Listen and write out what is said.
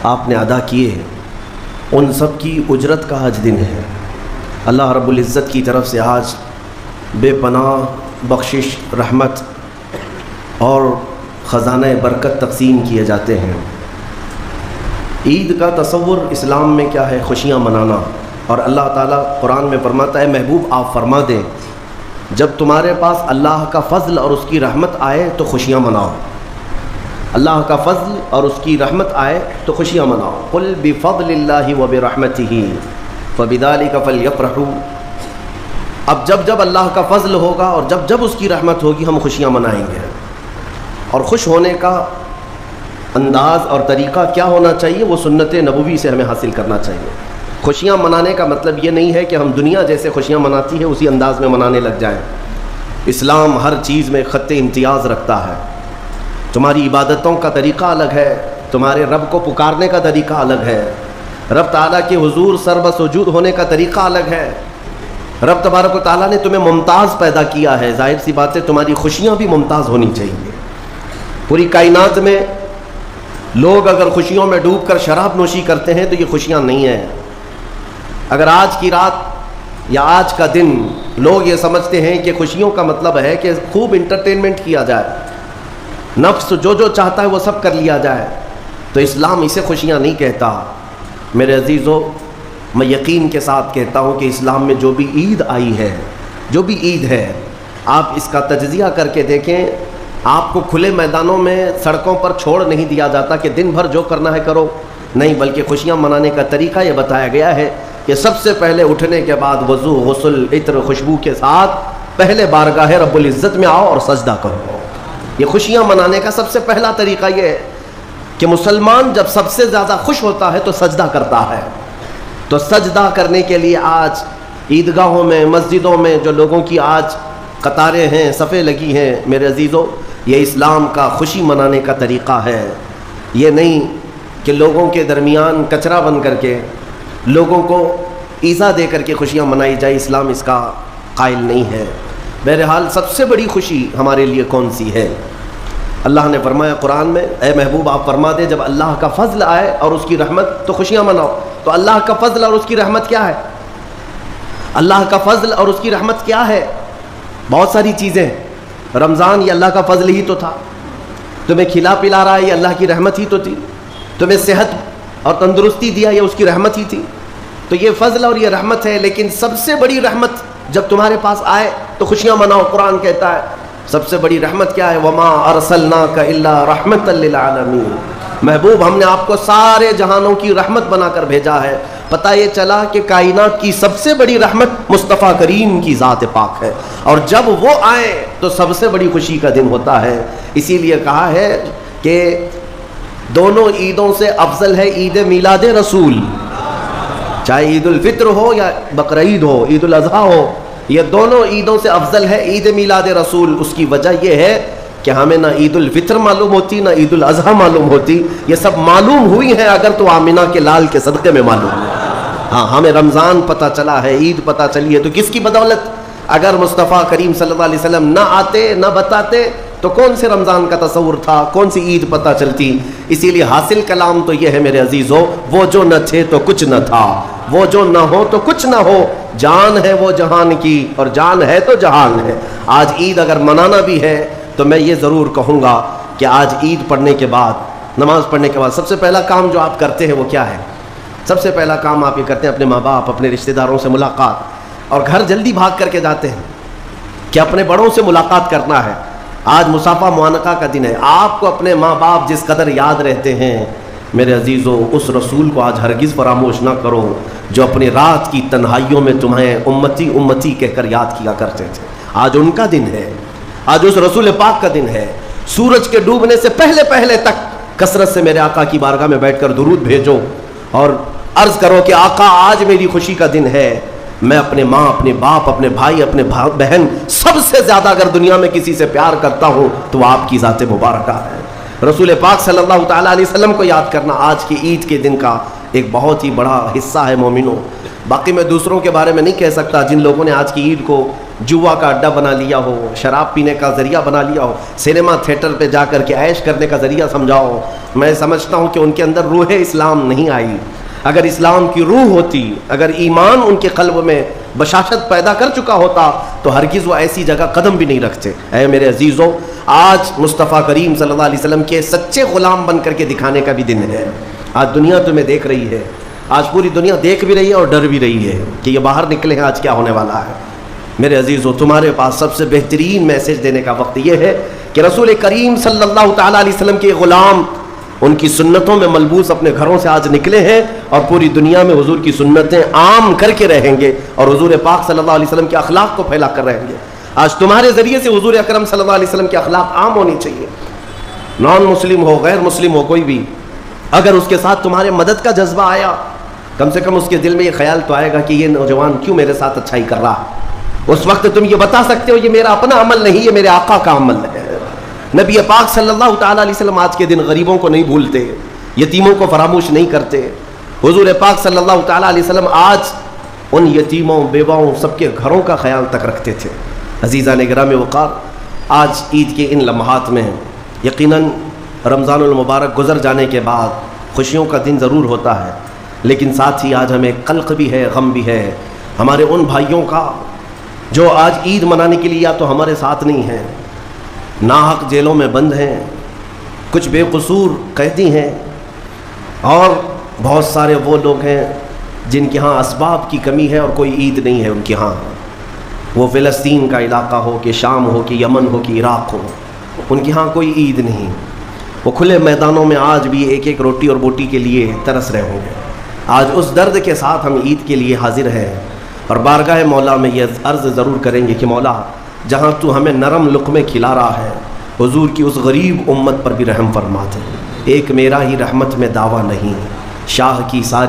آپ نے ادا کیے ہیں، ان سب کی اجرت کا آج دن ہے۔ اللہ رب العزت کی طرف سے آج بے پناہ بخشش، رحمت اور خزانہ برکت تقسیم کیے جاتے ہیں۔ عید کا تصور اسلام میں کیا ہے؟ خوشیاں منانا۔ اور اللہ تعالیٰ قرآن میں فرماتا ہے، محبوب آپ فرما دیں جب تمہارے پاس اللہ کا فضل اور اس کی رحمت آئے تو خوشیاں مناؤ۔ اللہ کا فضل اور اس کی رحمت آئے تو خوشیاں مناؤ۔ قل بفضل اللہ وبرحمتہ فبذلک فلیفرحوا۔ اب جب اللہ کا فضل ہوگا اور جب اس کی رحمت ہوگی ہم خوشیاں منائیں گے۔ اور خوش ہونے کا انداز اور طریقہ کیا ہونا چاہیے؟ وہ سنت نبوی سے ہمیں حاصل کرنا چاہیے۔ خوشیاں منانے کا مطلب یہ نہیں ہے کہ ہم دنیا جیسے خوشیاں مناتی ہے اسی انداز میں منانے لگ جائیں۔ اسلام ہر چیز میں خط امتیاز رکھتا ہے۔ تمہاری عبادتوں کا طریقہ الگ ہے، تمہارے رب کو پکارنے کا طریقہ الگ ہے، رب تعالیٰ کے حضور سر بسجود ہونے کا طریقہ الگ ہے۔ رب تبارک و تعالیٰ نے تمہیں ممتاز پیدا کیا ہے، ظاہر سی بات ہے تمہاری خوشیاں بھی ممتاز ہونی چاہیے۔ پوری کائنات میں لوگ اگر خوشیوں میں ڈوب کر شراب نوشی کرتے ہیں تو یہ خوشیاں نہیں ہیں۔ اگر آج کی رات یا آج کا دن لوگ یہ سمجھتے ہیں کہ خوشیوں کا مطلب ہے کہ خوب انٹرٹینمنٹ کیا جائے، نفس جو چاہتا ہے وہ سب کر لیا جائے، تو اسلام اسے خوشیاں نہیں کہتا۔ میرے عزیزو، میں یقین کے ساتھ کہتا ہوں کہ اسلام میں جو بھی عید آئی ہے، جو بھی عید ہے، آپ اس کا تجزیہ کر کے دیکھیں۔ آپ کو کھلے میدانوں میں سڑکوں پر چھوڑ نہیں دیا جاتا کہ دن بھر جو کرنا ہے کرو، نہیں، بلکہ خوشیاں منانے کا طریقہ یہ بتایا گیا ہے کہ سب سے پہلے اٹھنے کے بعد وضو، غسل، عطر، خوشبو کے ساتھ پہلے بارگاہ رب العزت میں آؤ اور سجدہ کرو۔ یہ خوشیاں منانے کا سب سے پہلا طریقہ یہ ہے کہ مسلمان جب سب سے زیادہ خوش ہوتا ہے تو سجدہ کرتا ہے۔ تو سجدہ کرنے کے لیے آج عیدگاہوں میں، مسجدوں میں جو لوگوں کی آج قطاریں ہیں، صفیں لگی ہیں، میرے عزیزو، یہ اسلام کا خوشی منانے کا طریقہ ہے۔ یہ نہیں کہ لوگوں کے درمیان کچرا بن کر کے، لوگوں کو ایذا دے کر کے خوشیاں منائی جائے، اسلام اس کا قائل نہیں ہے۔ بہرحال سب سے بڑی خوشی ہمارے لیے کون سی ہے؟ اللہ نے فرمایا قرآن میں، اے محبوب آپ فرما دے جب اللہ کا فضل آئے اور اس کی رحمت تو خوشیاں مناؤ۔ تو اللہ کا فضل اور اس کی رحمت کیا ہے؟ اللہ کا فضل اور اس کی رحمت کیا ہے؟ بہت ساری چیزیں۔ رمضان یہ اللہ کا فضل ہی تو تھا، تمہیں کھلا پلا رہا ہے یہ اللہ کی رحمت ہی تو تھی، تمہیں صحت اور تندرستی دیا یہ اس کی رحمت ہی تھی۔ تو یہ فضل اور یہ رحمت ہے، لیکن سب سے بڑی رحمت جب تمہارے پاس آئے تو خوشیاں مناؤ۔ قرآن کہتا ہے سب سے بڑی رحمت کیا ہے؟ وَمَا أَرْسَلْنَاكَ إِلَّا رَحْمَةً لِّلْعَالَمِينَ۔ محبوب ہم نے آپ کو سارے جہانوں کی رحمت بنا کر بھیجا ہے۔ پتہ یہ چلا کہ کائنات کی سب سے بڑی رحمت مصطفیٰ کریم کی ذات پاک ہے، اور جب وہ آئیں تو سب سے بڑی خوشی کا دن ہوتا ہے۔ اسی لیے کہا ہے کہ دونوں عیدوں سے افضل ہے عید میلاد رسول، چاہے عید الفطر ہو یا بقرعید ہو، عید الاضحیٰ ہو، یہ دونوں عیدوں سے افضل ہے عید میلاد رسول۔ اس کی وجہ یہ ہے کہ ہمیں نہ عید الفطر معلوم ہوتی نہ عید الاضحیٰ معلوم ہوتی، یہ سب معلوم ہوئی ہیں اگر تو آمنہ کے لال کے صدقے میں معلوم ہے۔ ہاں، ہمیں رمضان پتہ چلا ہے، عید پتہ چلی ہے، تو کس کی بدولت؟ اگر مصطفیٰ کریم صلی اللہ علیہ وسلم نہ آتے نہ بتاتے تو کون سے رمضان کا تصور تھا، کون سی عید پتہ چلتی؟ اسی لیے حاصل کلام تو یہ ہے میرے عزیزو، وہ جو نہ تھے تو کچھ نہ تھا، وہ جو نہ ہو تو کچھ نہ ہو، جان ہے وہ جہان کی اور جان ہے تو جہان ہے۔ آج عید اگر منانا بھی ہے تو میں یہ ضرور کہوں گا کہ آج عید پڑھنے کے بعد، نماز پڑھنے کے بعد سب سے پہلا کام جو آپ کرتے ہیں وہ کیا ہے؟ سب سے پہلا کام آپ یہ کرتے ہیں اپنے ماں باپ، اپنے رشتہ داروں سے ملاقات، اور گھر جلدی بھاگ کر کے جاتے ہیں کہ اپنے بڑوں سے ملاقات کرنا ہے۔ آج مصافحہ معانقہ کا دن ہے۔ آپ کو اپنے ماں باپ جس قدر یاد رہتے ہیں، میرے عزیزو، اس رسول کو آج ہرگز فراموش نہ کرو جو اپنی رات کی تنہائیوں میں تمہیں امتی امتی کہہ کر یاد کیا کرتے تھے۔ آج ان کا دن ہے، آج اس رسول پاک کا دن ہے۔ سورج کے ڈوبنے سے پہلے پہلے تک کثرت سے میرے آقا کی بارگاہ میں بیٹھ کر درود بھیجو اور عرض کرو کہ آقا آج میری خوشی کا دن ہے۔ میں اپنے ماں، اپنے باپ، اپنے بھائی، اپنے بہن، سب سے زیادہ اگر دنیا میں کسی سے پیار کرتا ہوں تو وہ آپ کی ذات مبارکہ ہے۔ رسول پاک صلی اللہ تعالیٰ علیہ وسلم کو یاد کرنا آج کی عید کے دن کا ایک بہت ہی بڑا حصہ ہے مومنوں۔ باقی میں دوسروں کے بارے میں نہیں کہہ سکتا جن لوگوں نے آج کی عید کو جوا کا اڈا بنا لیا ہو، شراب پینے کا ذریعہ بنا لیا ہو، سینما تھیٹر پہ جا کر کے عیش کرنے کا ذریعہ سمجھا ہو، میں سمجھتا ہوں کہ ان کے اندر روح اسلام نہیں آئی۔ اگر اسلام کی روح ہوتی، اگر ایمان ان کے قلب میں بشاشت پیدا کر چکا ہوتا تو ہرگز وہ ایسی جگہ قدم بھی نہیں رکھتے۔ اے میرے عزیزوں، آج مصطفیٰ کریم صلی اللہ علیہ وسلم کے سچے غلام بن کر کے دکھانے کا بھی دن ہے۔ آج دنیا تمہیں دیکھ رہی ہے، آج پوری دنیا دیکھ بھی رہی ہے اور ڈر بھی رہی ہے کہ یہ باہر نکلے ہیں، آج کیا ہونے والا ہے۔ میرے عزیزوں، تمہارے پاس سب سے بہترین میسج دینے کا وقت یہ ہے کہ رسول کریم صلی اللہ تعالیٰ علیہ وسلم کے غلام ان کی سنتوں میں ملبوس اپنے گھروں سے آج نکلے ہیں اور پوری دنیا میں حضور کی سنتیں عام کر کے رہیں گے اور حضور پاک صلی اللہ علیہ وسلم کے اخلاق کو پھیلا کر رہیں گے۔ آج تمہارے ذریعے سے حضور اکرم صلی اللہ علیہ وسلم کے اخلاق عام ہونی چاہیے۔ نان مسلم ہو، غیر مسلم ہو، کوئی بھی اگر اس کے ساتھ تمہارے مدد کا جذبہ آیا، کم سے کم اس کے دل میں یہ خیال تو آئے گا کہ یہ نوجوان کیوں میرے ساتھ اچھائی کر رہا ہے۔ اس وقت تم یہ بتا سکتے ہو یہ میرا اپنا عمل نہیں، یہ میرے آقا کا عمل ہے۔ نبی پاک صلی اللہ تعالیٰ علیہ وسلم آج کے دن غریبوں کو نہیں بھولتے، یتیموں کو فراموش نہیں کرتے۔ حضور پاک صلی اللہ تعالیٰ علیہ وسلم آج ان یتیموں، بیواؤں، سب کے گھروں کا خیال تک رکھتے تھے۔ عزیزان گرامی وقار، آج عید کے ان لمحات میں یقیناً رمضان المبارک گزر جانے کے بعد خوشیوں کا دن ضرور ہوتا ہے، لیکن ساتھ ہی آج ہمیں قلق بھی ہے، غم بھی ہے ہمارے ان بھائیوں کا جو آج عید منانے کے لیے یا تو ہمارے ساتھ نہیں ہیں، ناحق جیلوں میں بند ہیں، کچھ بے قصور قیدی ہیں، اور بہت سارے وہ لوگ ہیں جن کے ہاں اسباب کی کمی ہے اور کوئی عید نہیں ہے ان کے ہاں۔ وہ فلسطین کا علاقہ ہو کہ شام ہو کہ یمن ہو کہ عراق ہو، ان کے ہاں کوئی عید نہیں۔ وہ کھلے میدانوں میں آج بھی ایک ایک روٹی اور بوٹی کے لیے ترس رہے ہوں گے۔ آج اس درد کے ساتھ ہم عید کے لیے حاضر ہیں اور بارگاہ مولا میں یہ عرض ضرور کریں گے کہ مولا، جہاں تو ہمیں نرم لقمے کھلا رہا ہے، حضور کی اس غریب امت پر بھی رحم فرما دے۔ ایک میرا ہی رحمت میں دعویٰ نہیں، شاہ کی ساری